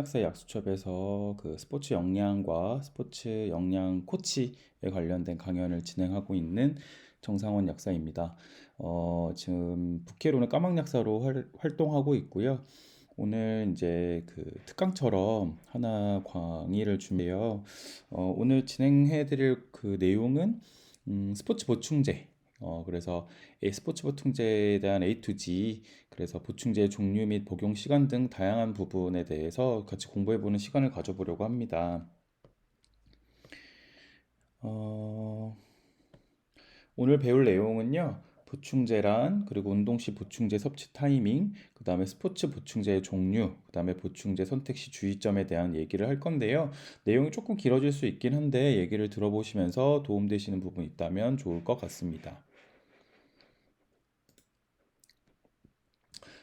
학생 약수첩에서 그 스포츠 역량과 스포츠 역량 코치에 관련된 강연을 진행하고 있는 정상원 약사입니다. 지금 북캐로는 까막 약사로 활동하고 있고요. 오늘 이제 그 특강처럼 하나 강의를 준비해요. 오늘 진행해드릴 그 내용은 스포츠 보충제. 그래서 스포츠 보충제에 대한 A to G, 그래서 보충제의 종류 및 복용 시간 등 다양한 부분에 대해서 같이 공부해보는 시간을 가져보려고 합니다. 어, 오늘 배울 내용은요. 보충제란, 그리고 운동 시 보충제 섭취 타이밍, 그 다음에 스포츠 보충제의 종류, 그 다음에 보충제 선택 시 주의점에 대한 얘기를 할 건데요. 내용이 조금 길어질 수 있긴 한데 얘기를 들어보시면서 도움되시는 부분 있다면 좋을 것 같습니다.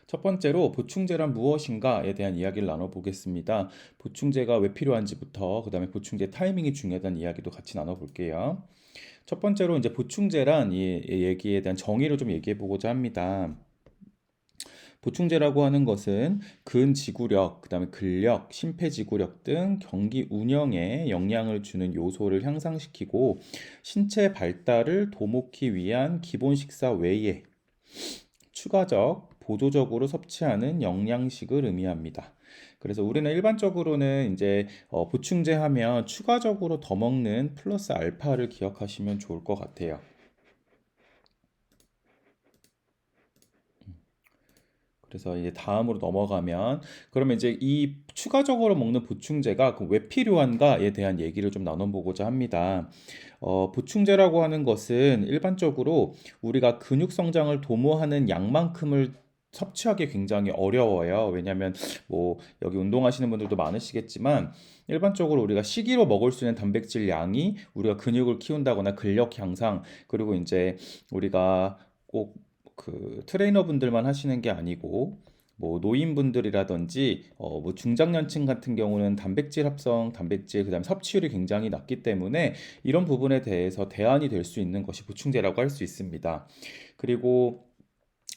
첫 번째로 보충제란 무엇인가에 대한 이야기를 나눠보겠습니다. 보충제가 왜 필요한지부터 그다음에 보충제 타이밍이 중요하다는 이야기도 같이 나눠볼게요. 첫 번째로 이제 보충제란 이 얘기에 대한 정의를 좀 얘기해 보고자 합니다. 보충제라고 하는 것은 근지구력, 그다음에 근력, 심폐지구력 등 경기 운영에 영향을 주는 요소를 향상시키고 신체 발달을 도모하기 위한 기본 식사 외에 추가적, 보조적으로 섭취하는 영양식을 의미합니다. 그래서 우리는 일반적으로는 이제 보충제 하면 추가적으로 더 먹는 플러스 알파를 기억하시면 좋을 것 같아요. 그래서 이제 다음으로 넘어가면 그러면 이제 이 추가적으로 먹는 보충제가 왜 필요한가에 대한 얘기를 좀 나눠보고자 합니다. 보충제라고 하는 것은 일반적으로 우리가 근육 성장을 도모하는 양만큼을 섭취하기 굉장히 어려워요. 왜냐하면 뭐 여기 운동하시는 분들도 많으시겠지만 일반적으로 우리가 식이로 먹을 수 있는 단백질 양이 우리가 근육을 키운다거나 근력 향상, 그리고 이제 우리가 꼭 그 트레이너 분들만 하시는 게 아니고 뭐 노인분들이라든지 뭐 중장년층 같은 경우는 단백질 합성, 단백질 그다음에 섭취율이 굉장히 낮기 때문에 이런 부분에 대해서 대안이 될 수 있는 것이 보충제라고 할 수 있습니다. 그리고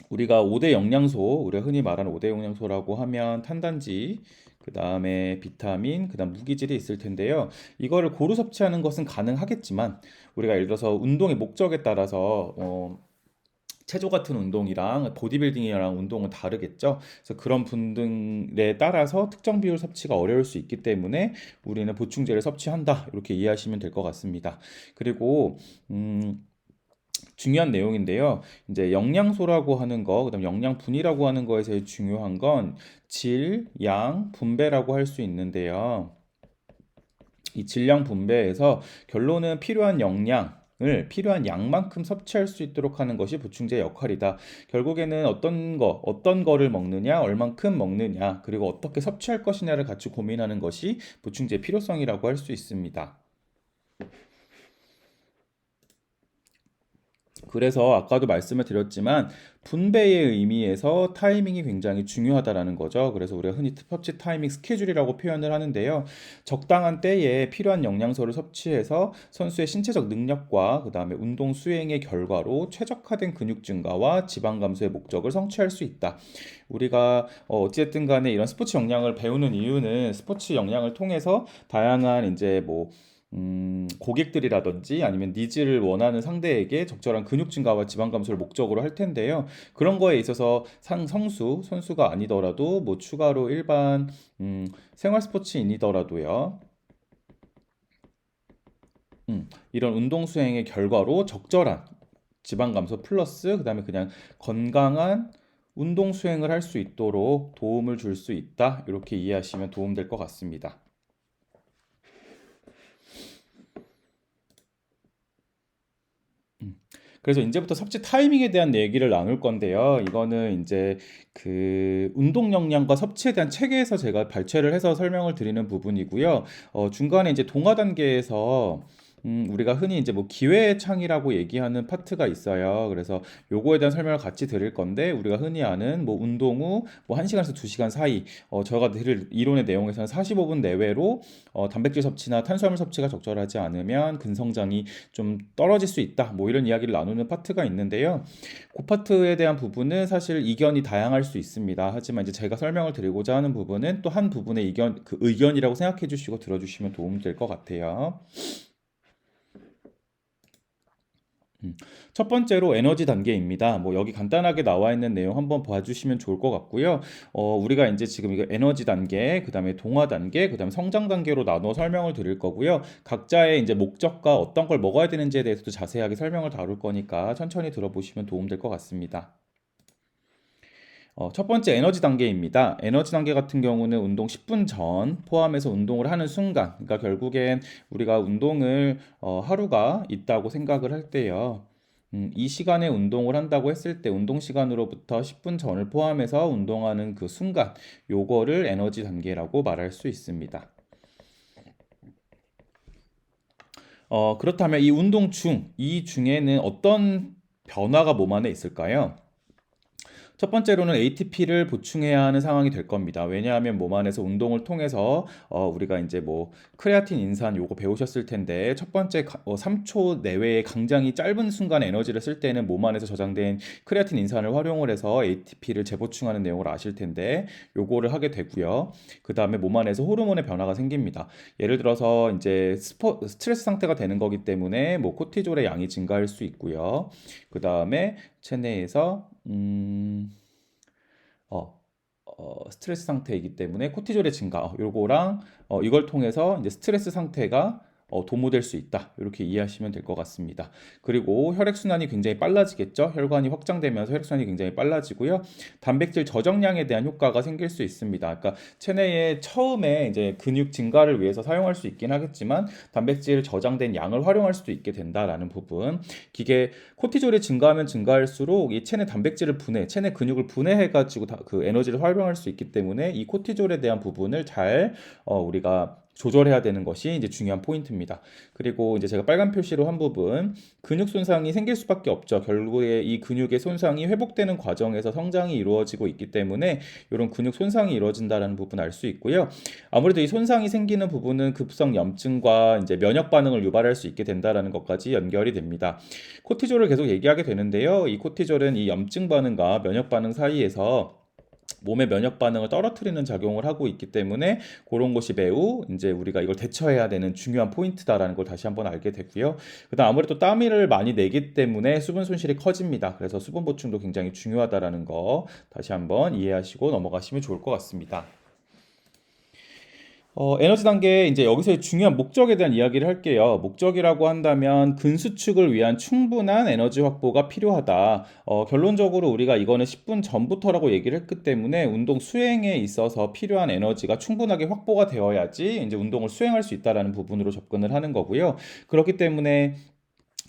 우리가 5대 영양소, 우리가 흔히 말하는 5대 영양소라고 하면 탄단지, 그다음에 비타민, 그다음 무기질이 있을 텐데요. 이거를 고루 섭취하는 것은 가능하겠지만 우리가 예를 들어서 운동의 목적에 따라서 체조 같은 운동이랑 보디빌딩이랑 운동은 다르겠죠. 그래서 그런 분들에 따라서 특정 비율 섭취가 어려울 수 있기 때문에 우리는 보충제를 섭취한다. 이렇게 이해하시면 될 것 같습니다. 그리고 중요한 내용인데요. 이제 영양소라고 하는 거, 그다음 영양분이라고 하는 거에서 중요한 건 질, 양, 분배라고 할 수 있는데요. 이 질량 분배에서 결론은 필요한 영양을 필요한 양만큼 섭취할 수 있도록 하는 것이 보충제의 역할이다. 결국에는 어떤 거를 먹느냐, 얼만큼 먹느냐, 그리고 어떻게 섭취할 것이냐를 같이 고민하는 것이 보충제의 필요성이라고 할 수 있습니다. 그래서 아까도 말씀을 드렸지만 분배의 의미에서 타이밍이 굉장히 중요하다라는 거죠. 그래서 우리가 흔히 섭취 타이밍 스케줄이라고 표현을 하는데요. 적당한 때에 필요한 영양소를 섭취해서 선수의 신체적 능력과 그다음에 운동 수행의 결과로 최적화된 근육 증가와 지방 감소의 목적을 성취할 수 있다. 우리가 어찌됐든 간에 이런 스포츠 역량을 배우는 이유는 스포츠 역량을 통해서 다양한 이제 뭐 고객들이라든지 아니면 니즈를 원하는 상대에게 적절한 근육 증가와 지방 감소를 목적으로 할 텐데요. 그런 거에 있어서 선수가 아니더라도 뭐 추가로 일반 생활 스포츠인이더라도요. 이런 운동 수행의 결과로 적절한 지방 감소 플러스 그다음에 그냥 건강한 운동 수행을 할 수 있도록 도움을 줄 수 있다. 이렇게 이해하시면 도움될 것 같습니다. 그래서 이제부터 섭취 타이밍에 대한 얘기를 나눌 건데요. 이거는 이제 그 운동 역량과 섭취에 대한 체계에서 제가 발췌를 해서 설명을 드리는 부분이고요. 중간에 이제 동화 단계에서 우리가 흔히 이제 뭐 기회의 창이라고 얘기하는 파트가 있어요. 그래서 요거에 대한 설명을 같이 드릴 건데 우리가 흔히 아는 뭐 운동 후 뭐 1시간에서 2시간 사이 저희가 드릴 이론의 내용에서는 45분 내외로 단백질 섭취나 탄수화물 섭취가 적절하지 않으면 근성장이 좀 떨어질 수 있다. 뭐 이런 이야기를 나누는 파트가 있는데요. 그 파트에 대한 부분은 사실 이견이 다양할 수 있습니다. 하지만 이제 제가 설명을 드리고자 하는 부분은 또 한 부분의 이견, 그 의견이라고 생각해 주시고 들어주시면 도움이 될 것 같아요. 음. 첫 번째로 에너지 단계입니다. 뭐 여기 간단하게 나와 있는 내용 한번 봐주시면 좋을 것 같고요. 우리가 이제 지금 이거 에너지 단계, 그다음에 동화 단계, 그다음에 성장 단계로 나눠 설명을 드릴 거고요. 각자의 이제 목적과 어떤 걸 먹어야 되는지에 대해서도 자세하게 설명을 다룰 거니까 천천히 들어보시면 도움 될 것 같습니다. 첫 번째 에너지 단계입니다. 에너지 단계 같은 경우는 운동 10분 전 포함해서 운동을 하는 순간, 그러니까 결국엔 우리가 운동을 하루가 있다고 생각을 할 때요. 이 시간에 운동을 한다고 했을 때 운동 시간으로부터 10분 전을 포함해서 운동하는 그 순간, 요거를 에너지 단계라고 말할 수 있습니다. 그렇다면 이 운동 중, 이 중에는 어떤 변화가 몸 안에 있을까요? 첫 번째로는 ATP를 보충해야 하는 상황이 될 겁니다. 왜냐하면 몸 안에서 운동을 통해서 우리가 이제 뭐 크레아틴 인산 요거 배우셨을 텐데 첫 번째 3초 내외의 강장이 짧은 순간 에너지를 쓸 때는 몸 안에서 저장된 크레아틴 인산을 활용을 해서 ATP를 재보충하는 내용을 아실 텐데 요거를 하게 되고요. 그 다음에 몸 안에서 호르몬의 변화가 생깁니다. 예를 들어서 이제 스트레스 상태가 되는 거기 때문에 뭐 코티졸의 양이 증가할 수 있고요. 그 다음에 체내에서 어, 스트레스 상태이기 때문에 코티졸의 증가, 요거랑 이걸 통해서 이제 스트레스 상태가 도모될 수 있다. 이렇게 이해하시면 될 것 같습니다. 그리고 혈액순환이 굉장히 빨라지겠죠. 혈관이 확장되면서 혈액순환이 굉장히 빨라지고요. 단백질 저장량에 대한 효과가 생길 수 있습니다. 그러니까 체내에 처음에 이제 근육 증가를 위해서 사용할 수 있긴 하겠지만 단백질 저장된 양을 활용할 수도 있게 된다라는 부분. 기계 코티졸이 증가하면 증가할수록 이 체내 단백질을 체내 근육을 분해해가지고 그 에너지를 활용할 수 있기 때문에 이 코티졸에 대한 부분을 잘 우리가 조절해야 되는 것이 이제 중요한 포인트입니다. 그리고 이제 제가 빨간 표시로 한 부분 근육 손상이 생길 수밖에 없죠. 결국에 이 근육의 손상이 회복되는 과정에서 성장이 이루어지고 있기 때문에 이런 근육 손상이 이루어진다는 부분 알 수 있고요. 아무래도 이 손상이 생기는 부분은 급성 염증과 이제 면역 반응을 유발할 수 있게 된다라는 것까지 연결이 됩니다. 코티졸을 계속 얘기하게 되는데요. 이 코티졸은 이 염증 반응과 면역 반응 사이에서 몸의 면역 반응을 떨어뜨리는 작용을 하고 있기 때문에 그런 것이 매우 이제 우리가 이걸 대처해야 되는 중요한 포인트다라는 걸 다시 한번 알게 되고요. 그다음 아무래도 땀을 많이 내기 때문에 수분 손실이 커집니다. 그래서 수분 보충도 굉장히 중요하다라는 거 다시 한번 이해하시고 넘어가시면 좋을 것 같습니다. 에너지 단계 이제 여기서의 중요한 목적에 대한 이야기를 할게요. 목적이라고 한다면 근수축을 위한 충분한 에너지 확보가 필요하다. 결론적으로 우리가 이거는 10분 전부터라고 얘기를 했기 때문에 운동 수행에 있어서 필요한 에너지가 충분하게 확보가 되어야지 이제 운동을 수행할 수 있다라는 부분으로 접근을 하는 거고요. 그렇기 때문에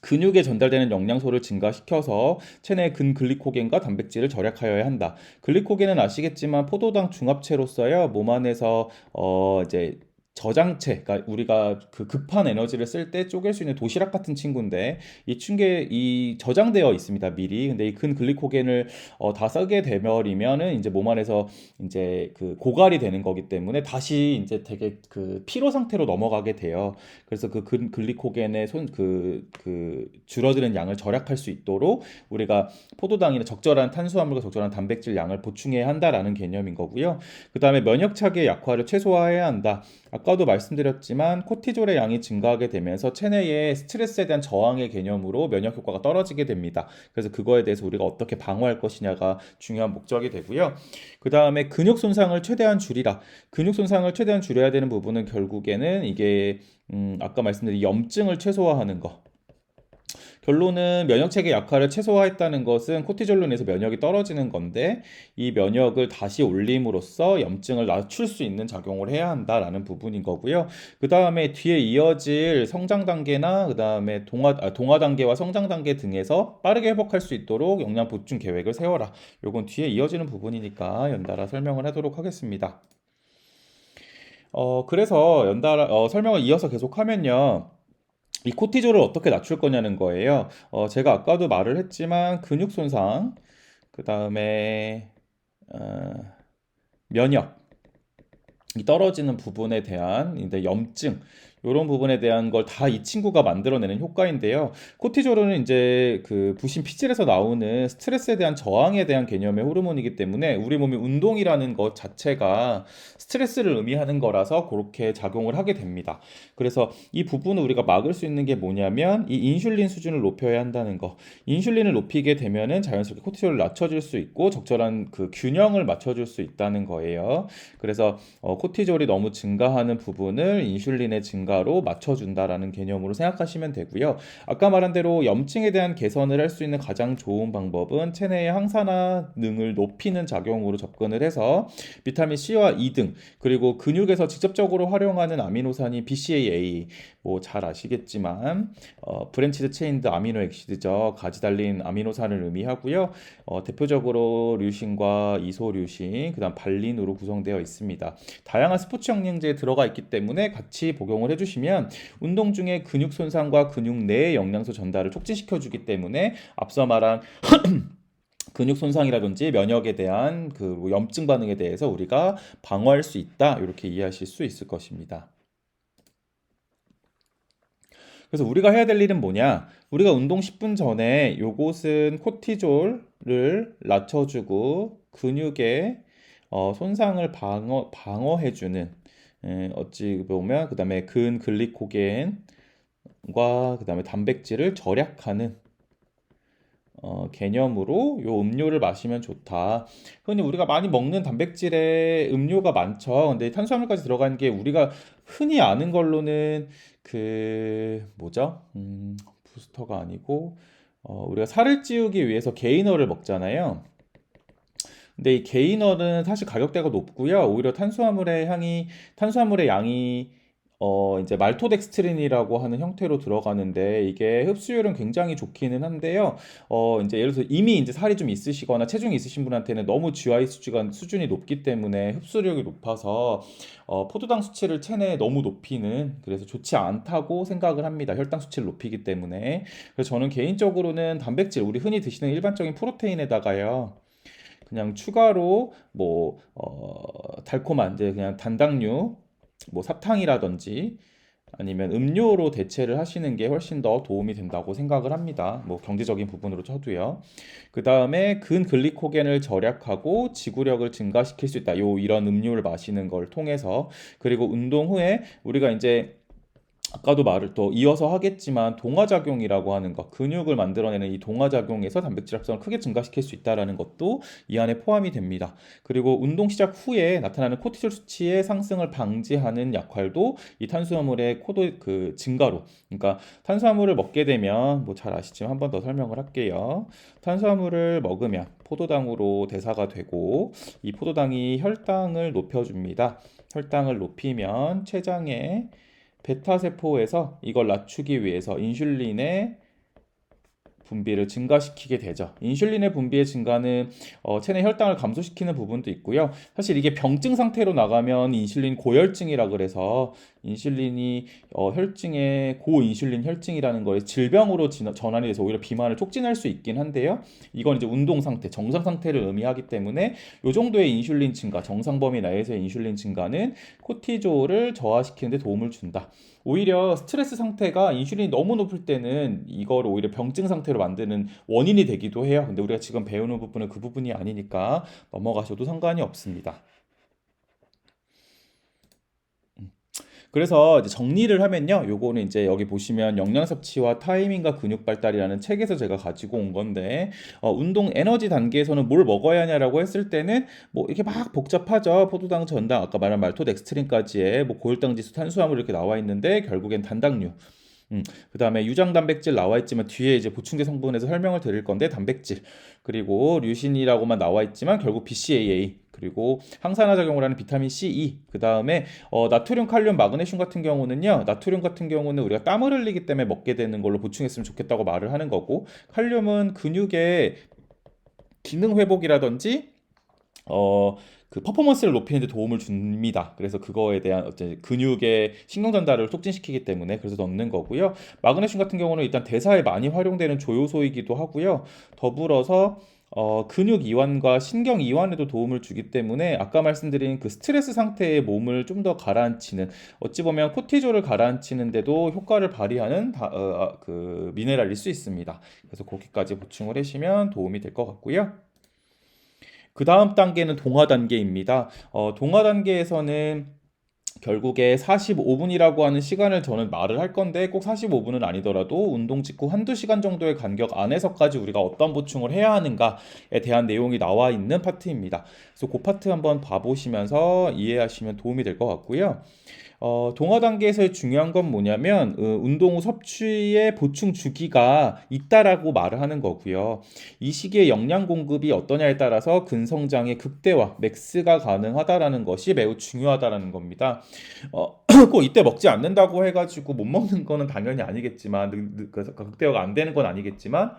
근육에 전달되는 영양소를 증가시켜서 체내 근글리코겐과 단백질을 절약하여야 한다. 글리코겐은 아시겠지만 포도당 중합체로서요 몸 안에서 이제 저장체, 그러니까 우리가 그 급한 에너지를 쓸 때 쪼갤 수 있는 도시락 같은 친구인데 이 저장되어 있습니다 미리. 근데 이 근글리코겐을 다 쓰게 되면이면은 이제 몸 안에서 이제 그 고갈이 되는 거기 때문에 다시 이제 되게 그 피로 상태로 넘어가게 돼요. 그래서 그 글리코겐의 줄어드는 양을 절약할 수 있도록 우리가 포도당이나 적절한 탄수화물과 적절한 단백질 양을 보충해야 한다라는 개념인 거고요. 그 다음에 면역차기의 약화를 최소화해야 한다. 아까도 말씀드렸지만 코티졸의 양이 증가하게 되면서 체내의 스트레스에 대한 저항의 개념으로 면역 효과가 떨어지게 됩니다. 그래서 그거에 대해서 우리가 어떻게 방어할 것이냐가 중요한 목적이 되고요. 그 다음에 근육 손상을 최대한 줄이라. 근육 손상을 최대한 줄여야 되는 부분은 결국에는 이게 아까 말씀드린 염증을 최소화하는 거. 결론은 면역체계 약화를 최소화했다는 것은 코티졸로 인해서 면역이 떨어지는 건데 이 면역을 다시 올림으로써 염증을 낮출 수 있는 작용을 해야 한다라는 부분인 거고요. 그 다음에 뒤에 이어질 성장 단계나 그 다음에 동화 단계와 성장 단계 등에서 빠르게 회복할 수 있도록 영양 보충 계획을 세워라. 요건 뒤에 이어지는 부분이니까 연달아 설명을 하도록 하겠습니다. 그래서 연달아 설명을 이어서 계속하면요. 이 코티졸을 어떻게 낮출 거냐는 거예요. 제가 아까도 말을 했지만 근육 손상, 그 다음에 어, 면역, 이 떨어지는 부분에 대한 이제 염증 이런 부분에 대한 걸 다 이 친구가 만들어내는 효과인데요. 코티졸은 이제 그 부신 피질에서 나오는 스트레스에 대한 저항에 대한 개념의 호르몬이기 때문에 우리 몸이 운동이라는 것 자체가 스트레스를 의미하는 거라서 그렇게 작용을 하게 됩니다. 그래서 이 부분을 우리가 막을 수 있는 게 뭐냐면 이 인슐린 수준을 높여야 한다는 거. 인슐린을 높이게 되면은 자연스럽게 코티졸을 낮춰줄 수 있고 적절한 그 균형을 맞춰줄 수 있다는 거예요. 그래서 코티졸이 너무 증가하는 부분을 인슐린의 증가로 맞춰준다라는 개념으로 생각하시면 되고요. 아까 말한 대로 염증에 대한 개선을 할 수 있는 가장 좋은 방법은 체내의 항산화 능을 높이는 작용으로 접근을 해서 비타민 C와 E 등 그리고 근육에서 직접적으로 활용하는 아미노산이 BCAA 뭐 잘 아시겠지만 브랜치드 체인드 아미노 액시드죠. 가지 달린 아미노산을 의미하고요. 대표적으로 류신과 이소류신, 그다음 발린으로 구성되어 있습니다. 다양한 스포츠 영양제에 들어가 있기 때문에 같이 복용을 해주시면 운동 중에 근육 손상과 근육 내의 영양소 전달을 촉진시켜 주기 때문에 앞서 말한 근육 손상이라든지 면역에 대한 그 염증 반응에 대해서 우리가 방어할 수 있다 이렇게 이해하실 수 있을 것입니다. 그래서 우리가 해야 될 일은 뭐냐? 우리가 운동 10분 전에 요것은 코티졸을 낮춰주고 근육의 손상을 방어해주는 어찌 보면 그 다음에 근글리코겐과 그 다음에 단백질을 절약하는 개념으로 요 음료를 마시면 좋다. 흔히 우리가 많이 먹는 단백질의 음료가 많죠. 근데 탄수화물까지 들어간 게 우리가 흔히 아는 걸로는 그 뭐죠? 부스터가 아니고 우리가 살을 찌우기 위해서 게이너를 먹잖아요. 근데 이 게이너는 사실 가격대가 높고요. 오히려 탄수화물의 양이 이제 말토덱스트린이라고 하는 형태로 들어가는데 이게 흡수율은 굉장히 좋기는 한데요. 이제 예를 들어서 이미 이제 살이 좀 있으시거나 체중이 있으신 분한테는 너무 GI 수준이 높기 때문에 흡수력이 높아서 포도당 수치를 체내에 너무 높이는 그래서 좋지 않다고 생각을 합니다. 혈당 수치를 높이기 때문에. 그래서 저는 개인적으로는 단백질 우리 흔히 드시는 일반적인 프로테인에다가요. 그냥 추가로 뭐 달콤한 이제 그냥 단당류 뭐 사탕이라든지 아니면 음료로 대체를 하시는 게 훨씬 더 도움이 된다고 생각을 합니다. 뭐 경제적인 부분으로 쳐도요. 그 다음에 근글리코겐을 절약하고 지구력을 증가시킬 수 있다. 이런 음료를 마시는 걸 통해서 그리고 운동 후에 우리가 이제 아까도 말을 또 이어서 하겠지만 동화작용이라고 하는 것, 근육을 만들어내는 이 동화작용에서 단백질 합성을 크게 증가시킬 수 있다는 것도 이 안에 포함이 됩니다. 그리고 운동 시작 후에 나타나는 코티졸 수치의 상승을 방지하는 역할도 이 탄수화물의 코도 그 증가로, 그러니까 탄수화물을 먹게 되면 뭐 잘 아시지만 한 번 더 설명을 할게요. 탄수화물을 먹으면 포도당으로 대사가 되고 이 포도당이 혈당을 높여줍니다. 혈당을 높이면 췌장에 베타 세포에서 이걸 낮추기 위해서 인슐린의 분비를 증가시키게 되죠. 인슐린의 분비의 증가는 체내 혈당을 감소시키는 부분도 있고요. 사실 이게 병증 상태로 나가면 인슐린 고혈증이라 그래서 인슐린이 혈증의 고인슐린 혈증이라는 거에 질병으로 전환이 돼서 오히려 비만을 촉진할 수 있긴 한데요. 이건 이제 운동 상태, 정상 상태를 의미하기 때문에 이 정도의 인슐린 증가, 정상 범위 내에서의 인슐린 증가는 코티졸을 저하시키는 데 도움을 준다. 오히려 스트레스 상태가 인슐린이 너무 높을 때는 이걸 오히려 병증 상태로 만드는 원인이 되기도 해요. 근데 우리가 지금 배우는 부분은 그 부분이 아니니까 넘어가셔도 상관이 없습니다. 그래서 이제 정리를 하면요. 요거는 이제 여기 보시면 영양 섭취와 타이밍과 근육 발달이라는 책에서 제가 가지고 온 건데 운동 에너지 단계에서는 뭘 먹어야 하냐라고 했을 때는 뭐 이렇게 막 복잡하죠. 포도당, 전당, 아까 말한 말토덱스트린까지의 뭐 고혈당 지수, 탄수화물 이렇게 나와 있는데 결국엔 단당류. 그다음에 유장 단백질 나와 있지만 뒤에 이제 보충제 성분에서 설명을 드릴 건데 단백질 그리고 류신이라고만 나와 있지만 결국 BCAA 그리고 항산화 작용을 하는 비타민 C, E 그다음에 나트륨, 칼륨, 마그네슘 같은 경우는요. 나트륨 같은 경우는 우리가 땀을 흘리기 때문에 먹게 되는 걸로 보충했으면 좋겠다고 말을 하는 거고 칼륨은 근육의 기능 회복이라든지 어 그 퍼포먼스를 높이는 데 도움을 줍니다. 그래서 그거에 대한 어떤 근육의 신경 전달을 촉진시키기 때문에 그래서 넣는 거고요. 마그네슘 같은 경우는 일단 대사에 많이 활용되는 조효소이기도 하고요. 더불어서 근육 이완과 신경 이완에도 도움을 주기 때문에 아까 말씀드린 그 스트레스 상태의 몸을 좀 더 가라앉히는, 어찌 보면 코티졸을 가라앉히는데도 효과를 발휘하는 그 미네랄일 수 있습니다. 그래서 거기까지 보충을 하시면 도움이 될 것 같고요. 그 다음 단계는 동화 단계입니다. 동화 단계에서는 결국에 45분이라고 하는 시간을 저는 말을 할 건데 꼭 45분은 아니더라도 운동 직후 한두 시간 정도의 간격 안에서까지 우리가 어떤 보충을 해야 하는가에 대한 내용이 나와 있는 파트입니다. 그래서 그 파트 한번 봐보시면서 이해하시면 도움이 될 것 같고요. 동화 단계에서의 중요한 건 뭐냐면 운동 후 섭취의 보충 주기가 있다라고 말을 하는 거고요. 이 시기에 영양 공급이 어떠냐에 따라서 근성장의 극대화, 맥스가 가능하다라는 것이 매우 중요하다라는 겁니다. 꼭 이때 먹지 않는다고 해가지고 못 먹는 거는 당연히 아니겠지만, 그래서 극대화가 안 되는 건 아니겠지만,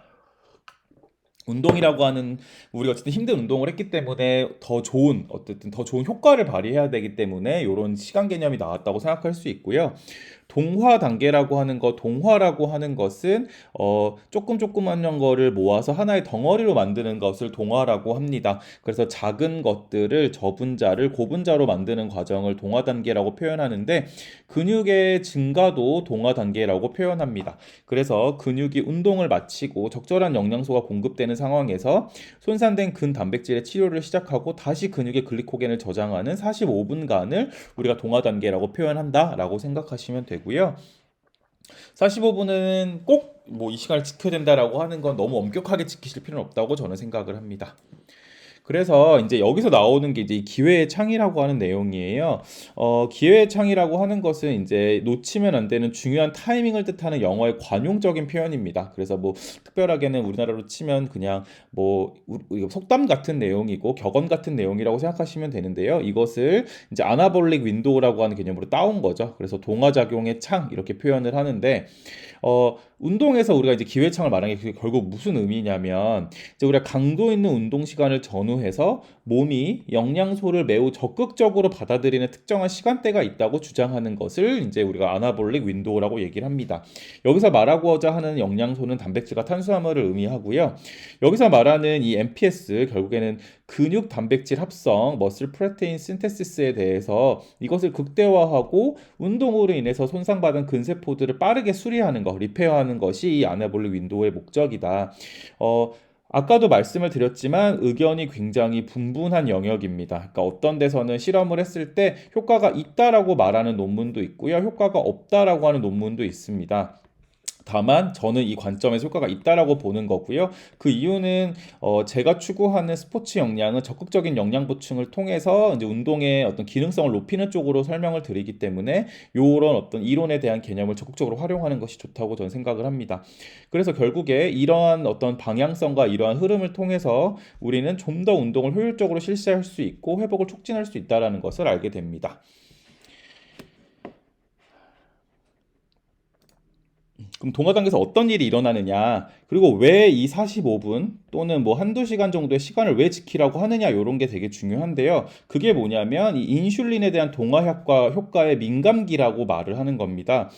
운동이라고 하는, 우리가 어쨌든 힘든 운동을 했기 때문에 더 좋은, 어쨌든 더 좋은 효과를 발휘해야 되기 때문에 이런 시간 개념이 나왔다고 생각할 수 있고요. 동화 단계라고 하는 것, 동화라고 하는 것은 조금만 거를 모아서 하나의 덩어리로 만드는 것을 동화라고 합니다. 그래서 작은 것들을 저분자를 고분자로 만드는 과정을 동화 단계라고 표현하는데, 근육의 증가도 동화 단계라고 표현합니다. 그래서 근육이 운동을 마치고 적절한 영양소가 공급되는 상황에서 손상된 근단백질의 치료를 시작하고 다시 근육의 글리코겐을 저장하는 45분간을 우리가 동화 단계라고 표현한다라고 생각하시면 되고요. 45분은 꼭 뭐 이 시간을 지켜야 된다라고 하는 건 너무 엄격하게 지키실 필요는 없다고 저는 생각을 합니다. 그래서 이제 여기서 나오는 게 이제 이 기회의 창이라고 하는 내용이에요. 기회의 창이라고 하는 것은 이제 놓치면 안 되는 중요한 타이밍을 뜻하는 영어의 관용적인 표현입니다. 그래서 뭐 특별하게는 우리나라로 치면 그냥 뭐 이거 속담 같은 내용이고 격언 같은 내용이라고 생각하시면 되는데요. 이것을 이제 아나볼릭 윈도우라고 하는 개념으로 따온 거죠. 그래서 동화작용의 창 이렇게 표현을 하는데, 운동에서 우리가 이제 기회창을 말하는 게 그게 결국 무슨 의미냐면, 이제 우리가 강도 있는 운동 시간을 전후해서 몸이 영양소를 매우 적극적으로 받아들이는 특정한 시간대가 있다고 주장하는 것을 이제 우리가 아나볼릭 윈도우라고 얘기를 합니다. 여기서 말하고자 하는 영양소는 단백질과 탄수화물을 의미하고요. 여기서 말하는 이 MPS, 결국에는 근육 단백질 합성, 머슬 프로테인 신테시스에 대해서 이것을 극대화하고 운동으로 인해서 손상받은 근세포들을 빠르게 수리하는 것, 리페어하는 것이 이 아나볼릭 윈도우의 목적이다. 어, 아까도 말씀을 드렸지만 의견이 굉장히 분분한 영역입니다. 그러니까 어떤 데서는 실험을 했을 때 효과가 있다라고 말하는 논문도 있고요. 효과가 없다라고 하는 논문도 있습니다. 다만 저는 이 관점에서 효과가 있다라고 보는 거고요. 그 이유는 제가 추구하는 스포츠 역량은 적극적인 영양 보충을 통해서 이제 운동의 어떤 기능성을 높이는 쪽으로 설명을 드리기 때문에 이런 어떤 이론에 대한 개념을 적극적으로 활용하는 것이 좋다고 저는 생각을 합니다. 그래서 결국에 이러한 어떤 방향성과 이러한 흐름을 통해서 우리는 좀 더 운동을 효율적으로 실시할 수 있고 회복을 촉진할 수 있다라는 것을 알게 됩니다. 그럼 동화 단계에서 어떤 일이 일어나느냐, 그리고 왜 이 45분 또는 뭐 한두 시간 정도의 시간을 왜 지키라고 하느냐, 이런 게 되게 중요한데요. 그게 뭐냐면 이 인슐린에 대한 동화 효과의 민감기라고 말을 하는 겁니다.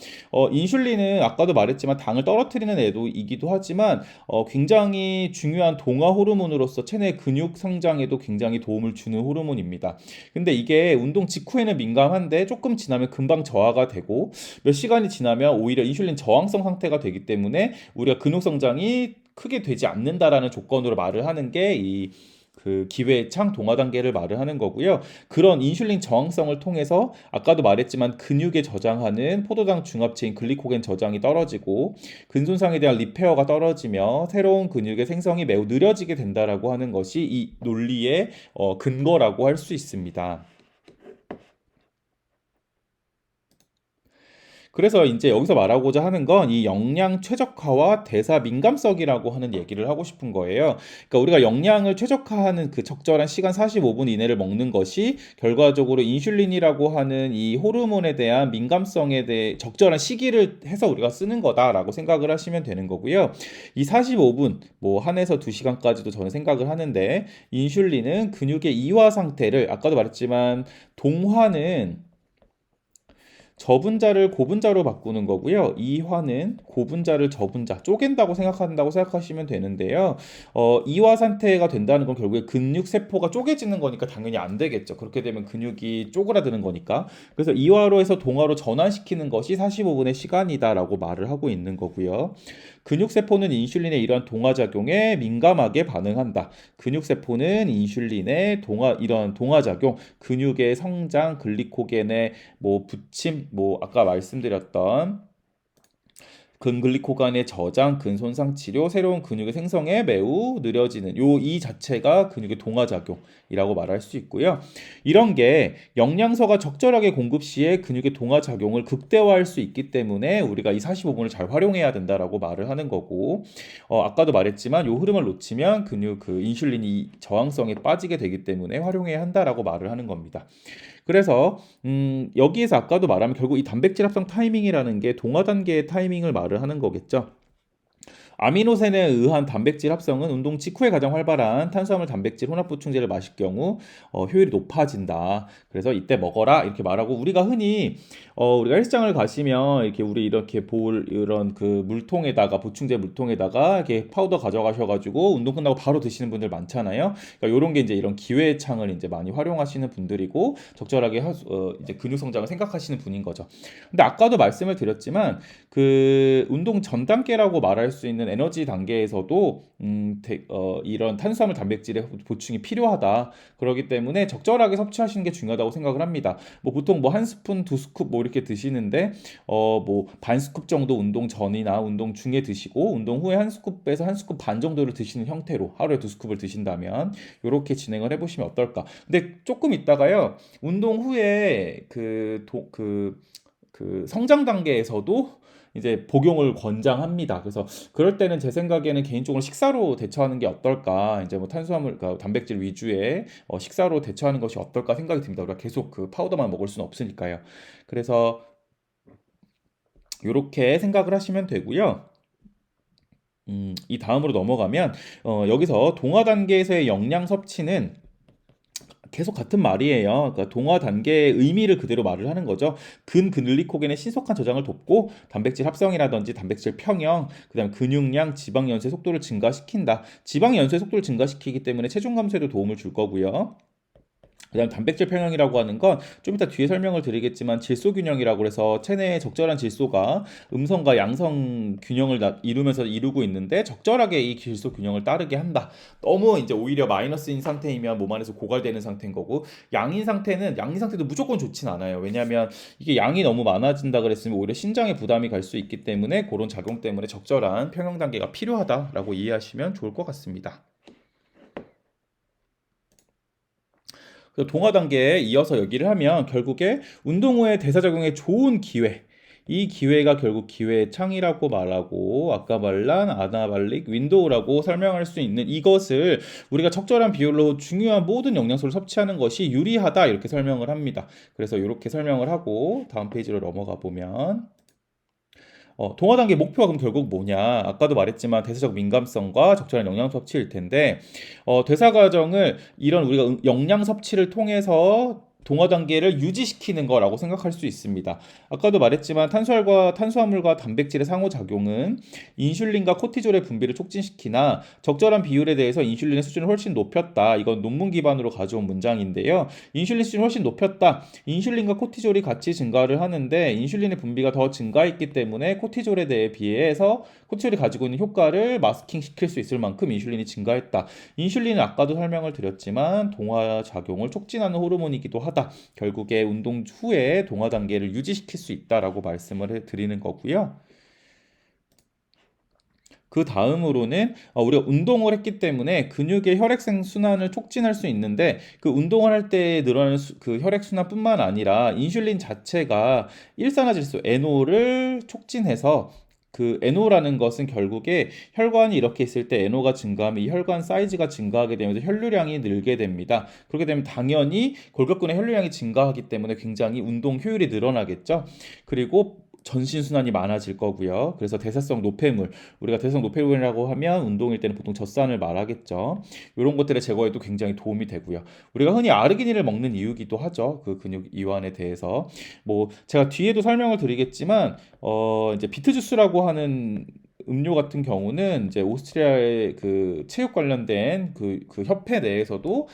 인슐린은 아까도 말했지만 당을 떨어뜨리는 애도이기도 하지만 굉장히 중요한 동화 호르몬으로서 체내 근육 성장에도 굉장히 도움을 주는 호르몬입니다. 근데 이게 운동 직후에는 민감한데 조금 지나면 금방 저하가 되고 몇 시간이 지나면 오히려 인슐린 저항성 상태가 되기 때문에 우리가 근육 성장이 크게 되지 않는다라는 조건으로 말을 하는 게 이 그 기회의 창 동화 단계를 말을 하는 거고요. 그런 인슐린 저항성을 통해서 아까도 말했지만 근육에 저장하는 포도당 중합체인 글리코겐 저장이 떨어지고 근손상에 대한 리페어가 떨어지며 새로운 근육의 생성이 매우 느려지게 된다라고 하는 것이 이 논리의 근거라고 할 수 있습니다. 그래서 이제 여기서 말하고자 하는 건 이 영양 최적화와 대사 민감성이라고 하는 얘기를 하고 싶은 거예요. 그러니까 우리가 영양을 최적화하는 그 적절한 시간 45분 이내를 먹는 것이 결과적으로 인슐린이라고 하는 이 호르몬에 대한 민감성에 대해 적절한 시기를 해서 우리가 쓰는 거다라고 생각을 하시면 되는 거고요. 이 45분, 뭐 1에서 2시간까지도 저는 생각을 하는데 인슐린은 근육의 이화 상태를 아까도 말했지만 동화는 저분자를 고분자로 바꾸는 거고요. 이화는 고분자를 저분자, 쪼갠다고 생각한다고 생각하시면 되는데요. 이화 상태가 된다는 건 결국에 근육 세포가 쪼개지는 거니까 당연히 안 되겠죠. 그렇게 되면 근육이 쪼그라드는 거니까. 그래서 이화로 해서 동화로 전환시키는 것이 45분의 시간이다라고 말을 하고 있는 거고요. 근육세포는 인슐린의 이러한 동화작용에 민감하게 반응한다. 근육세포는 인슐린의 이런 동화작용, 근육의 성장, 글리코겐의 뭐 부침, 뭐 아까 말씀드렸던 근글리코간의 저장, 근손상 치료, 새로운 근육의 생성에 매우 느려지는 이 자체가 근육의 동화작용이라고 말할 수 있고요. 이런 게 영양소가 적절하게 공급 시에 근육의 동화작용을 극대화할 수 있기 때문에 우리가 이 45분을 잘 활용해야 된다라고 말을 하는 거고, 아까도 말했지만 요 흐름을 놓치면 근육 그 인슐린이 저항성에 빠지게 되기 때문에 활용해야 한다라고 말을 하는 겁니다. 그래서 여기에서 아까도 말하면 결국 이 단백질 합성 타이밍이라는 게 동화 단계의 타이밍을 말을 하는 거겠죠. 아미노산에 의한 단백질 합성은 운동 직후에 가장 활발한 탄수화물 단백질 혼합 보충제를 마실 경우 효율이 높아진다. 그래서 이때 먹어라 이렇게 말하고 우리가 흔히 우리가 헬스장을 가시면 이렇게 우리 이렇게 볼 이런 그 물통에다가 보충제 물통에다가 이렇게 파우더 가져가셔가지고 운동 끝나고 바로 드시는 분들 많잖아요. 그러니까 이런 게 이제 이런 기회의 창을 이제 많이 활용하시는 분들이고 적절하게 이제 근육 성장을 생각하시는 분인 거죠. 근데 아까도 말씀을 드렸지만 그 운동 전 단계라고 말할 수 있는 에너지 단계에서도 이런 탄수화물 단백질의 보충이 필요하다. 그렇기 때문에 적절하게 섭취하시는 게 중요하다고 생각을 합니다. 뭐 보통 뭐 한 스푼, 두 스쿱 뭐 이렇게 드시는데 뭐 반 스쿱 정도 운동 전이나 운동 중에 드시고 운동 후에 한 스쿱에서 한 스쿱 반 정도를 드시는 형태로 하루에 두 스쿱을 드신다면 이렇게 진행을 해보시면 어떨까? 근데 조금 있다가요 운동 후에 그 성장 단계에서도 이제 복용을 권장합니다. 그래서 그럴 때는 제 생각에는 개인적으로 식사로 대처하는 게 어떨까? 이제 뭐 탄수화물, 그러니까 단백질 위주의 식사로 대처하는 것이 어떨까 생각이 듭니다. 우리가 계속 그 파우더만 먹을 수는 없으니까요. 그래서 이렇게 생각을 하시면 되고요. 이 다음으로 넘어가면 여기서 동화 단계에서의 영양 섭취는 계속 같은 말이에요. 그러니까 동화 단계의 의미를 그대로 말을 하는 거죠. 근글리코겐의 신속한 저장을 돕고 단백질 합성이라든지 단백질 평형, 그다음 근육량, 지방 연소의 속도를 증가시킨다. 지방 연소의 속도를 증가시키기 때문에 체중 감소에도 도움을 줄 거고요. 그다음 단백질 평형이라고 하는 건 좀 이따 뒤에 설명을 드리겠지만 질소 균형이라고 해서 체내에 적절한 질소가 음성과 양성 균형을 이루면서 이루고 있는데 적절하게 이 질소 균형을 따르게 한다. 너무 이제 오히려 마이너스인 상태이면 몸 안에서 고갈되는 상태인 거고 양인 상태도 무조건 좋진 않아요. 왜냐하면 이게 양이 너무 많아진다 그랬으면 오히려 신장에 부담이 갈 수 있기 때문에 그런 작용 때문에 적절한 평형 단계가 필요하다라고 이해하시면 좋을 것 같습니다. 그 동화 단계에 이어서 얘기를 하면 결국에 운동 후에 대사작용에 좋은 기회. 이 기회가 결국 기회의 창이라고 말하고 아까 말한 아나발릭 윈도우라고 설명할 수 있는 이것을 우리가 적절한 비율로 중요한 모든 영양소를 섭취하는 것이 유리하다 이렇게 설명을 합니다. 그래서 이렇게 설명을 하고 다음 페이지로 넘어가 보면 동화 단계 목표가 그럼 결국 뭐냐? 아까도 말했지만 대사적 민감성과 적절한 영양 섭취일 텐데, 대사 과정을 이런 우리가 영양 섭취를 통해서 동화 단계를 유지시키는 거라고 생각할 수 있습니다. 아까도 말했지만 탄수화물과 단백질의 상호작용은 인슐린과 코티졸의 분비를 촉진시키나 적절한 비율에 대해서 인슐린의 수준을 훨씬 높였다. 이건 논문 기반으로 가져온 문장인데요. 인슐린 수준이 훨씬 높였다. 인슐린과 코티졸이 같이 증가를 하는데 인슐린의 분비가 더 증가했기 때문에 코티졸에 대해 비해서 코티졸이 가지고 있는 효과를 마스킹 시킬 수 있을 만큼 인슐린이 증가했다. 인슐린은 아까도 설명을 드렸지만 동화 작용을 촉진하는 호르몬이기도 하다. 결국에 운동 후에 동화 단계를 유지시킬 수 있다라고 말씀을 드리는 거고요. 그 다음으로는 우리가 운동을 했기 때문에 근육의 혈액생 순환을 촉진할 수 있는데 그 운동을 할 때 늘어나는 그 혈액 순환뿐만 아니라 인슐린 자체가 일산화질소 NO를 촉진해서 그 NO라는 것은 결국에 혈관이 이렇게 있을 때 NO가 증가하면 이 혈관 사이즈가 증가하게 되면서 혈류량이 늘게 됩니다. 그렇게 되면 당연히 골격근의 혈류량이 증가하기 때문에 굉장히 운동 효율이 늘어나겠죠. 그리고 전신순환이 많아질 거고요. 그래서 대사성 노폐물, 우리가 대사성 노폐물이라고 하면 운동일 때는 보통 젖산을 말하겠죠. 이런 것들의 제거에도 굉장히 도움이 되고요. 우리가 흔히 아르기닌을 먹는 이유기도 하죠. 그 근육 이완에 대해서. 뭐 제가 뒤에도 설명을 드리겠지만 이제 비트 주스라고 하는 음료 같은 경우는 이제 오스트리아의 그 체육 관련된 그 협회 내에서도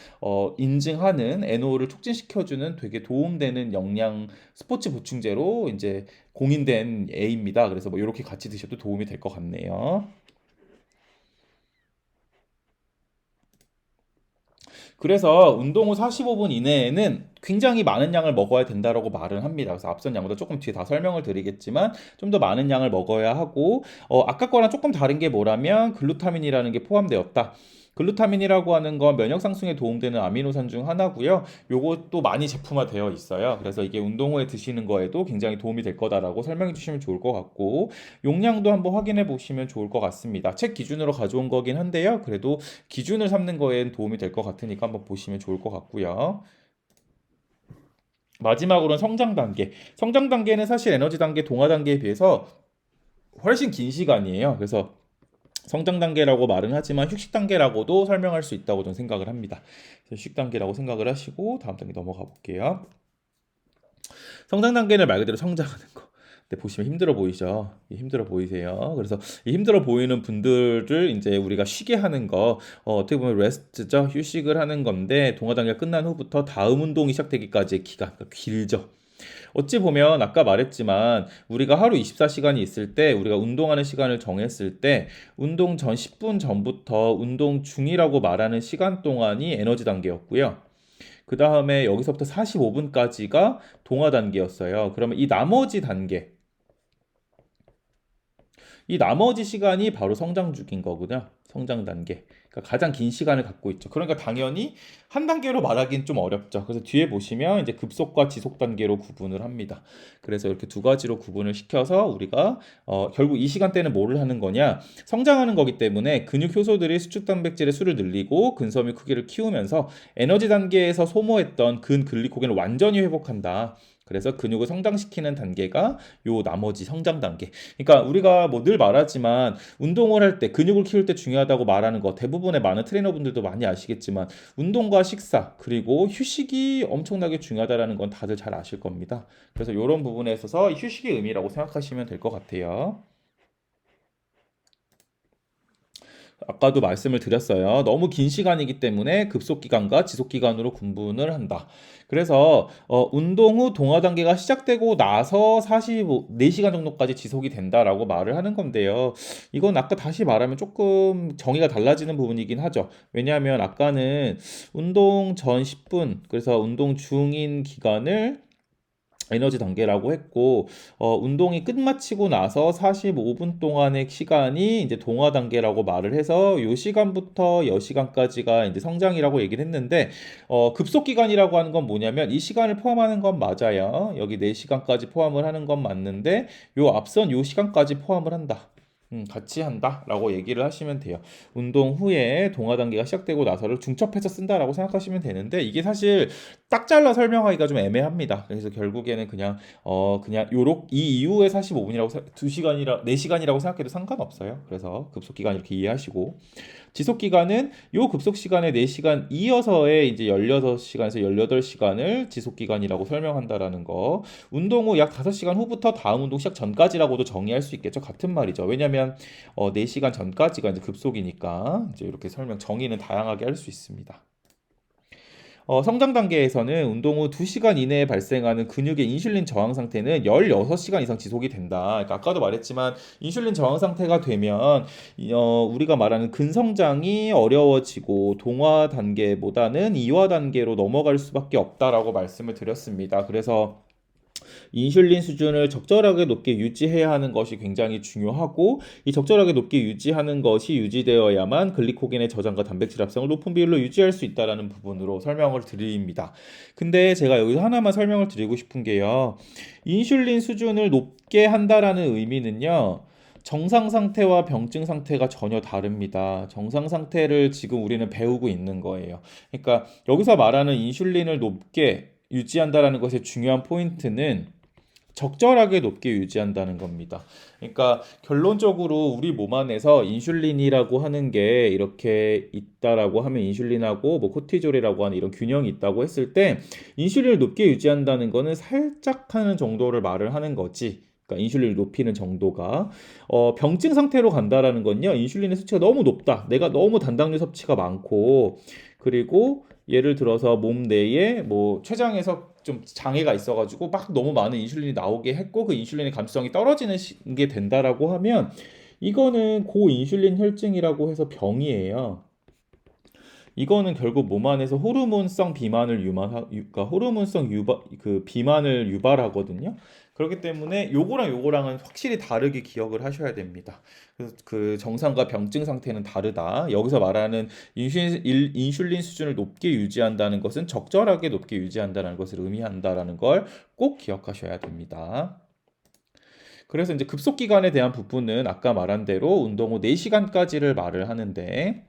인증하는 NO를 촉진시켜주는 되게 도움되는 영양 스포츠 보충제로 이제 공인된 A입니다. 그래서 뭐 이렇게 같이 드셔도 도움이 될 것 같네요. 그래서 운동 후 45분 이내에는 굉장히 많은 양을 먹어야 된다라고 말을 합니다. 그래서 앞선 양보다 조금 뒤에 다 설명을 드리겠지만 좀 더 많은 양을 먹어야 하고 아까 거랑 조금 다른 게 뭐라면 글루타민이라는 게 포함되었다. 글루타민이라고 하는 건 면역 상승에 도움되는 아미노산 중 하나고요. 요것도 많이 제품화되어 있어요. 그래서 이게 운동 후에 드시는 거에도 굉장히 도움이 될 거다라고 설명해 주시면 좋을 것 같고 용량도 한번 확인해 보시면 좋을 것 같습니다. 책 기준으로 가져온 거긴 한데요. 그래도 기준을 삼는 거엔 도움이 될 것 같으니까 한번 보시면 좋을 것 같고요. 마지막으로는 성장 단계. 성장 단계는 사실 에너지 단계, 동화 단계에 비해서 훨씬 긴 시간이에요. 그래서 성장 단계라고 말은 하지만 휴식 단계라고도 설명할 수 있다고 저는 생각을 합니다. 그래서 휴식 단계라고 생각을 하시고 다음 단계 넘어가 볼게요. 성장 단계는 말 그대로 성장하는 거. 근데 보시면 힘들어 보이죠? 힘들어 보이세요? 그래서 이 힘들어 보이는 분들을 이제 우리가 쉬게 하는 거, 어떻게 보면 레스트죠? 휴식을 하는 건데, 동화 단계가 끝난 후부터 다음 운동이 시작되기까지의 기간, 그러니까 길죠. 어찌 보면 아까 말했지만 우리가 하루 24시간이 있을 때 우리가 운동하는 시간을 정했을 때 운동 전 10분 전부터 운동 중이라고 말하는 시간 동안이 에너지 단계였고요. 그 다음에 여기서부터 45분까지가 동화 단계였어요. 그러면 이 나머지 시간이 바로 성장 중인 거구나. 성장 단계. 그러니까 가장 긴 시간을 갖고 있죠. 그러니까 당연히 한 단계로 말하기는 좀 어렵죠. 그래서 뒤에 보시면 이제 급속과 지속 단계로 구분을 합니다. 그래서 이렇게 두 가지로 구분을 시켜서 우리가 결국 이 시간대는 뭐를 하는 거냐? 성장하는 거기 때문에 근육 효소들이 수축 단백질의 수를 늘리고 근섬유 크기를 키우면서 에너지 단계에서 소모했던 근글리코겐을 완전히 회복한다. 그래서 근육을 성장시키는 단계가 요 나머지 성장 단계. 그러니까 우리가 뭐 늘 말하지만 운동을 할 때 근육을 키울 때 중요하다고 말하는 거 대부분의 많은 트레이너분들도 많이 아시겠지만 운동과 식사 그리고 휴식이 엄청나게 중요하다라는 건 다들 잘 아실 겁니다. 그래서 이런 부분에 있어서 휴식의 의미라고 생각하시면 될 것 같아요. 아까도 말씀을 드렸어요. 너무 긴 시간이기 때문에 급속 기간과 지속 기간으로 구분을 한다. 그래서 운동 후 동화 단계가 시작되고 나서 4시간 정도까지 지속이 된다라고 말을 하는 건데요. 이건 아까 다시 말하면 조금 정의가 달라지는 부분이긴 하죠. 왜냐하면 아까는 운동 전 10분, 그래서 운동 중인 기간을 에너지 단계라고 했고 운동이 끝마치고 나서 45분 동안의 시간이 이제 동화 단계라고 말을 해서 요 시간부터 여 시간까지가 이제 성장이라고 얘기를 했는데 급속 기간이라고 하는 건 뭐냐면 이 시간을 포함하는 건 맞아요. 여기 4시간까지 포함을 하는 건 맞는데 요 앞선 요 시간까지 포함을 한다. 같이 한다라고 얘기를 하시면 돼요. 운동 후에 동화 단계가 시작되고 나서를 중첩해서 쓴다라고 생각하시면 되는데 이게 사실 딱 잘라 설명하기가 좀 애매합니다. 그래서 결국에는 그냥 요렇 이 이후에 45분이라고 2시간이라 4시간이라고 생각해도 상관없어요. 그래서 급속 기간 이렇게 이해하시고 지속 기간은 요 급속 시간에 4시간 이어서의 이제 16시간에서 18시간을 지속 기간이라고 설명한다라는 거. 운동 후 약 5시간 후부터 다음 운동 시작 전까지라고도 정의할 수 있겠죠. 같은 말이죠. 왜냐면 4시간 전까지가 이제 급속이니까 이제 이렇게 정의는 다양하게 할 수 있습니다. 성장 단계에서는 운동 후 2시간 이내에 발생하는 근육의 인슐린 저항 상태는 16시간 이상 지속이 된다. 그러니까 아까도 말했지만 인슐린 저항 상태가 되면 우리가 말하는 근성장이 어려워지고 동화 단계보다는 이화 단계로 넘어갈 수밖에 없다라고 말씀을 드렸습니다. 그래서 인슐린 수준을 적절하게 높게 유지해야 하는 것이 굉장히 중요하고 이 적절하게 높게 유지하는 것이 유지되어야만 글리코겐의 저장과 단백질 합성을 높은 비율로 유지할 수 있다는 부분으로 설명을 드립니다. 근데 제가 여기서 하나만 설명을 드리고 싶은 게요. 인슐린 수준을 높게 한다라는 의미는요. 정상 상태와 병증 상태가 전혀 다릅니다. 정상 상태를 지금 우리는 배우고 있는 거예요. 그러니까 여기서 말하는 인슐린을 높게 유지한다라는 것의 중요한 포인트는 적절하게 높게 유지한다는 겁니다. 그러니까 결론적으로 우리 몸 안에서 인슐린이라고 하는 게 이렇게 있다라고 하면 인슐린하고 뭐 코티졸이라고 하는 이런 균형이 있다고 했을 때 인슐린을 높게 유지한다는 거는 살짝 하는 정도를 말을 하는 거지. 그러니까 인슐린을 높이는 정도가 병증 상태로 간다라는 건요. 인슐린의 수치가 너무 높다. 내가 너무 단당류 섭취가 많고 그리고 예를 들어서 몸 내에 뭐 췌장에서 좀 장애가 있어가지고 막 너무 많은 인슐린이 나오게 했고 그 인슐린의 감수성이 떨어지는 게 된다라고 하면 이거는 고인슐린 혈증이라고 해서 병이에요. 이거는 결국 몸 안에서 호르몬성 비만을 그러니까 호르몬성 그 비만을 유발하거든요. 그렇기 때문에 요거랑은 확실히 다르게 기억을 하셔야 됩니다. 그래서 그 정상과 병증 상태는 다르다. 여기서 말하는 인슐린 수준을 높게 유지한다는 것은 적절하게 높게 유지한다는 것을 의미한다라는 걸 꼭 기억하셔야 됩니다. 그래서 이제 급속 기간에 대한 부분은 아까 말한 대로 운동 후 4시간까지를 말을 하는데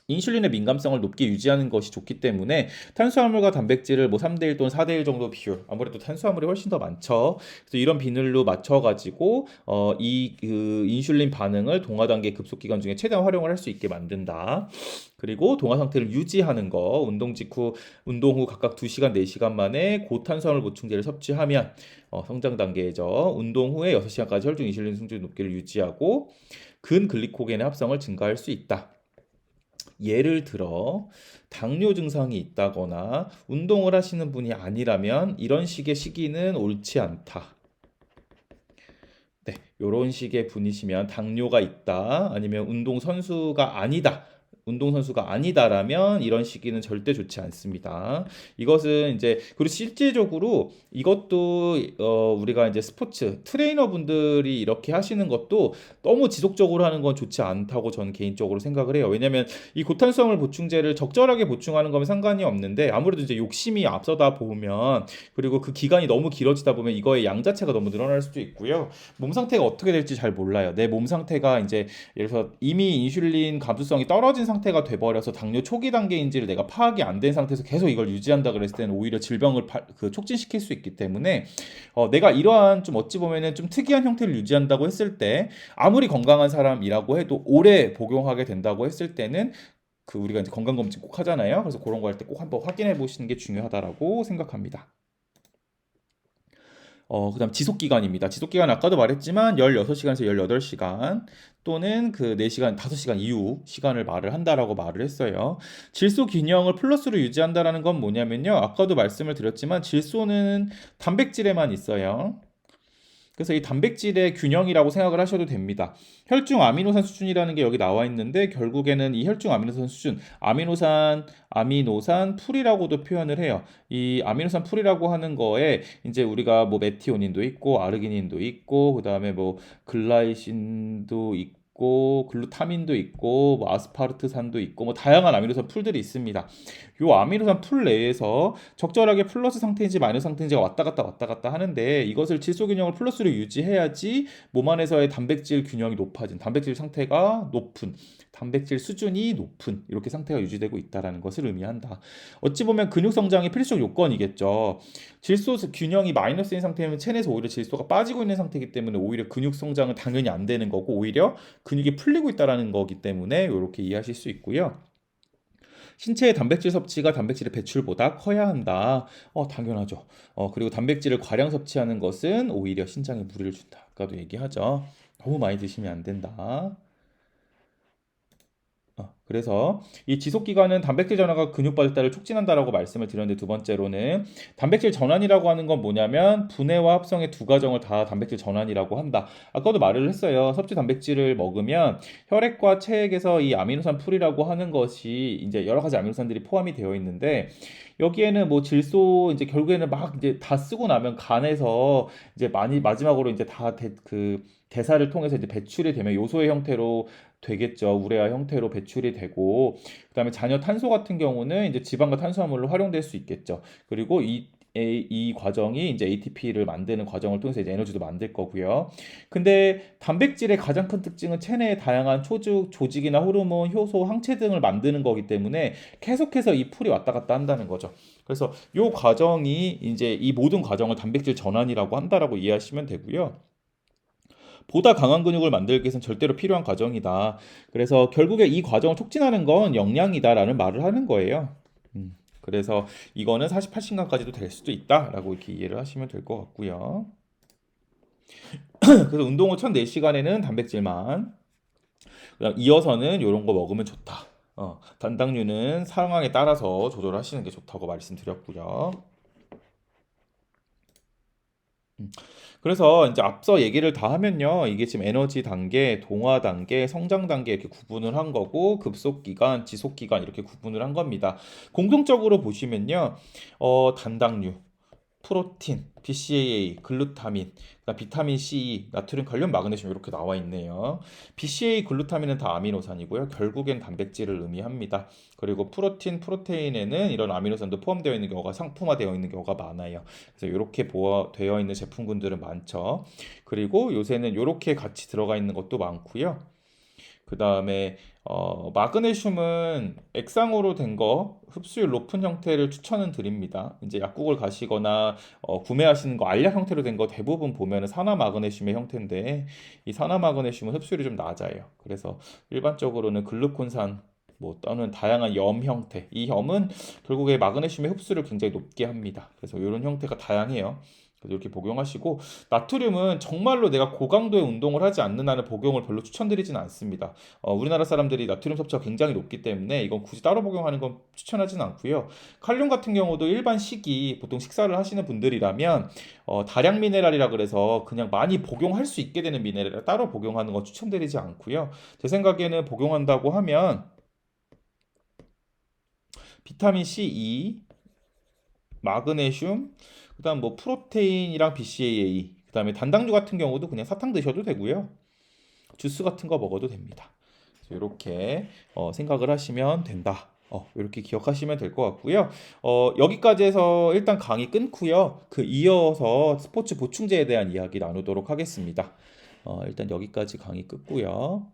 인슐린의 민감성을 높게 유지하는 것이 좋기 때문에 탄수화물과 단백질을 뭐 3대1 또는 4대1 정도 비율 아무래도 탄수화물이 훨씬 더 많죠. 그래서 이런 비율로 맞춰 가지고 이 그 인슐린 반응을 동화 단계 급속 기간 중에 최대한 활용을 할 수 있게 만든다. 그리고 동화 상태를 유지하는 거 운동 직후 운동 후 각각 2시간 4시간 만에 고탄수화물 보충제를 섭취하면 성장 단계죠. 운동 후에 6시간까지 혈중 인슐린 수준 높이를 유지하고 근글리코겐의 합성을 증가할 수 있다. 예를 들어 당뇨 증상이 있다거나 운동을 하시는 분이 아니라면 이런 식의 시기는 옳지 않다. 네, 이런 식의 분이시면 당뇨가 있다, 아니면 운동선수가 아니다. 운동선수가 아니다라면 이런 시기는 절대 좋지 않습니다. 이것은 이제 그리고 실질적으로 이것도 우리가 이제 스포츠 트레이너 분들이 이렇게 하시는 것도 너무 지속적으로 하는 건 좋지 않다고 저는 개인적으로 생각을 해요. 왜냐면 이 고탄수화물 보충제를 적절하게 보충하는 거면 상관이 없는데 아무래도 이제 욕심이 앞서다 보면 그리고 그 기간이 너무 길어지다 보면 이거의 양 자체가 너무 늘어날 수도 있고요. 몸 상태가 어떻게 될지 잘 몰라요. 내 몸 상태가 이제 예를 들어서 이미 인슐린 감수성이 떨어진 상태가 돼버려서 당뇨 초기 단계인지를 내가 파악이 안 된 상태에서 계속 이걸 유지한다 그랬을 때는 오히려 질병을 촉진시킬 수 있기 때문에 내가 이러한 좀 어찌 보면은 좀 특이한 형태를 유지한다고 했을 때 아무리 건강한 사람이라고 해도 오래 복용하게 된다고 했을 때는 그 우리가 이제 건강검진 꼭 하잖아요. 그래서 그런 거 할 때 꼭 한번 확인해 보시는 게 중요하다라고 생각합니다. 그다음 지속 기간입니다. 지속 기간 아까도 말했지만 16시간에서 18시간 또는 그 4시간, 5시간 이후 시간을 말을 한다라고 말을 했어요. 질소 균형을 플러스로 유지한다라는 건 뭐냐면요. 아까도 말씀을 드렸지만 질소는 단백질에만 있어요. 그래서 이 단백질의 균형이라고 생각을 하셔도 됩니다. 혈중 아미노산 수준이라는 게 여기 나와 있는데 결국에는 이 혈중 아미노산 수준, 아미노산 풀이라고도 표현을 해요. 이 아미노산 풀이라고 하는 거에 이제 우리가 뭐 메티오닌도 있고 아르기닌도 있고 그다음에 뭐 글라이신도 있고 글루타민도 있고 뭐 아스파르트산도 있고 뭐 다양한 아미노산 풀들이 있습니다. 요 아미노산 풀 내에서 적절하게 플러스 상태인지 마이너스 상태인지가 왔다 갔다 하는데 이것을 질소 균형을 플러스로 유지해야지 몸 안에서의 단백질 균형이 높아진 단백질 상태가 높은 단백질 수준이 높은 이렇게 상태가 유지되고 있다는 것을 의미한다. 어찌 보면 근육 성장의 필수적 요건이겠죠. 질소 균형이 마이너스인 상태면 체내에서 오히려 질소가 빠지고 있는 상태이기 때문에 오히려 근육 성장은 당연히 안 되는 거고 오히려 근육이 풀리고 있다는 거기 때문에 이렇게 이해하실 수 있고요. 신체의 단백질 섭취가 단백질의 배출보다 커야 한다. 당연하죠. 그리고 단백질을 과량 섭취하는 것은 오히려 신장에 무리를 준다. 아까도 얘기하죠. 너무 많이 드시면 안 된다. 그래서 이 지속 기간은 단백질 전환과 근육 발달을 촉진한다라고 말씀을 드렸는데 두 번째로는 단백질 전환이라고 하는 건 뭐냐면 분해와 합성의 두 과정을 다 단백질 전환이라고 한다. 아까도 말을 했어요. 섭취 단백질을 먹으면 혈액과 체액에서 이 아미노산 풀이라고 하는 것이 이제 여러 가지 아미노산들이 포함이 되어 있는데 여기에는 뭐 질소 이제 결국에는 막 이제 다 쓰고 나면 간에서 이제 많이 마지막으로 이제 그 대사를 통해서 이제 배출이 되면 요소의 형태로 되겠죠. 우레아 형태로 배출이 되고 그다음에 잔여 탄소 같은 경우는 이제 지방과 탄수화물로 활용될 수 있겠죠. 그리고 이 과정이 이제 ATP를 만드는 과정을 통해서 이제 에너지도 만들 거고요. 근데 단백질의 가장 큰 특징은 체내의 다양한 조직이나 호르몬, 효소, 항체 등을 만드는 거기 때문에 계속해서 이 풀이 왔다 갔다 한다는 거죠. 그래서 이 과정이 이제 이 모든 과정을 단백질 전환이라고 한다라고 이해하시면 되고요. 보다 강한 근육을 만들기 위해서는 절대로 필요한 과정이다. 그래서 결국에 이 과정을 촉진하는 건 영양이다라는 말을 하는 거예요. 그래서 이거는 48신간까지도 될 수도 있다라고 이렇게 이해를 하시면 될 것 같고요. 그래서 운동 후 첫 4시간에는 단백질만, 그다음 이어서는 이런 거 먹으면 좋다. 단당류는 상황에 따라서 조절하시는 게 좋다고 말씀드렸고요. 그래서 이제 앞서 얘기를 다 하면요. 이게 지금 에너지 단계, 동화 단계, 성장 단계 이렇게 구분을 한 거고, 급속 기간, 지속 기간 이렇게 구분을 한 겁니다. 공통적으로 보시면요. 단당류, 프로틴, BCAA, 글루타민, 그다음 비타민 C, 나트륨, 칼륨, 마그네슘 이렇게 나와 있네요. BCAA, 글루타민은 다 아미노산이고요. 결국엔 단백질을 의미합니다. 그리고 프로테인에는 이런 아미노산도 포함되어 있는 경우가 상품화되어 있는 경우가 많아요. 그래서 이렇게 되어 있는 제품군들은 많죠. 그리고 요새는 이렇게 같이 들어가 있는 것도 많고요. 그 다음에 마그네슘은 액상으로 된 거 흡수율 높은 형태를 추천은 드립니다. 이제 약국을 가시거나 구매하시는 거 알약 형태로 된 거 대부분 보면은 산화 마그네슘의 형태인데 이 산화 마그네슘은 흡수율이 좀 낮아요. 그래서 일반적으로는 글루콘산 뭐 또는 다양한 염 형태. 이 염은 결국에 마그네슘의 흡수를 굉장히 높게 합니다. 그래서 이런 형태가 다양해요. 그래서 이렇게 복용하시고 나트륨은 정말로 내가 고강도의 운동을 하지 않는 한은 복용을 별로 추천드리진 않습니다. 우리나라 사람들이 나트륨 섭취가 굉장히 높기 때문에 이건 굳이 따로 복용하는 건 추천하진 않고요. 칼륨 같은 경우도 일반 식이 보통 식사를 하시는 분들이라면 다량 미네랄이라 그래서 그냥 많이 복용할 수 있게 되는 미네랄을 따로 복용하는 건 추천드리지 않고요. 제 생각에는 복용한다고 하면 비타민 C2, 마그네슘, 그다음 뭐 프로테인이랑 BCAA, 그다음에 단당류 같은 경우도 그냥 사탕 드셔도 되고요. 주스 같은 거 먹어도 됩니다. 이렇게 생각을 하시면 된다. 이렇게 기억하시면 될 것 같고요. 여기까지 해서 일단 강의 끊고요. 그 이어서 스포츠 보충제에 대한 이야기 나누도록 하겠습니다. 일단 여기까지 강의 끊고요.